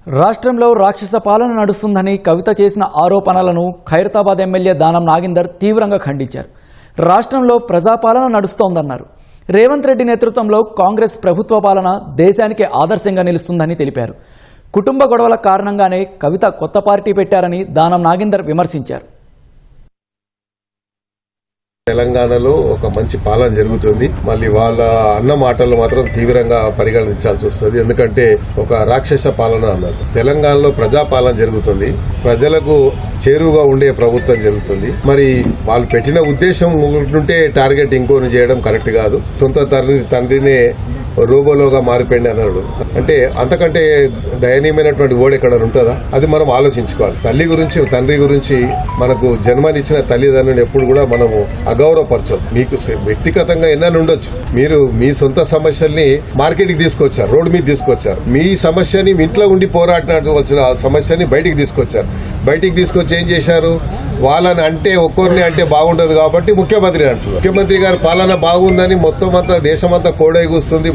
రాష్ట్రంలో రాక్షస పాలన నడుస్తుందని కవిత చేసిన ఆరోపణలను ఖైరతాబాద్ ఎమ్మెల్యే దానం నాగేందర్ తీవ్రంగా ఖండించారు. రాష్ట్రంలో ప్రజాపాలన నడుస్తోందన్నారు. రేవంత్ రెడ్డి నేతృత్వంలో కాంగ్రెస్ ప్రభుత్వ పాలన దేశానికి ఆదర్శంగా నిలుస్తుందని తెలిపారు. కుటుంబ గొడవల కారణంగానే కవిత కొత్త పార్టీ పెట్టారని దానం నాగేందర్ విమర్శించారు. తెలంగాణలో ఒక మంచి పాలన జరుగుతుంది. మళ్ళీ వాళ్ళ అన్న మాటలు మాత్రం తీవ్రంగా పరిగణించాల్సి వస్తుంది. ఎందుకంటే ఒక రాక్షస పాలన అన్నారు. తెలంగాణలో ప్రజాపాలన జరుగుతుంది. ప్రజలకు చేరువుగా ఉండే ప్రభుత్వం జరుగుతుంది. మరి వాళ్ళు పెట్టిన ఉద్దేశం ఉంటే టార్గెట్ ఇంకోని చేయడం కరెక్ట్ కాదు. సొంత తండ్రినే రోబోలోగా మారిపోయింది అన్నాడు. అంటే అంతకంటే దయనీయమైనటువంటి ఓడి ఎక్కడ ఉంటుందా? అది మనం ఆలోచించుకోవాలి. తల్లి గురించి తండ్రి గురించి మనకు జన్మనిచ్చిన తల్లిదండ్రులను ఎప్పుడు కూడా మనము అగౌరవపరచదు. మీకు వ్యక్తిగతంగా ఎన్నైనా ఉండొచ్చు. మీరు మీ సొంత సమస్యల్ని మార్కెట్కి తీసుకొచ్చారు, రోడ్డు మీద తీసుకొచ్చారు. మీ సమస్యని ఇంట్లో ఉండి పోరాడినవలసిన సమస్యని బయటికి తీసుకొచ్చారు. బయటికి తీసుకొచ్చి ఏం చేశారు? వాళ్ళని అంటే ఒక్కొరిని అంటే బాగుండదు కాబట్టి ముఖ్యమంత్రి అంటున్నారు. ముఖ్యమంత్రి గారి పాలన బాగుందని మొత్తం అంతా దేశమంతా కోడై కూస్తుంది.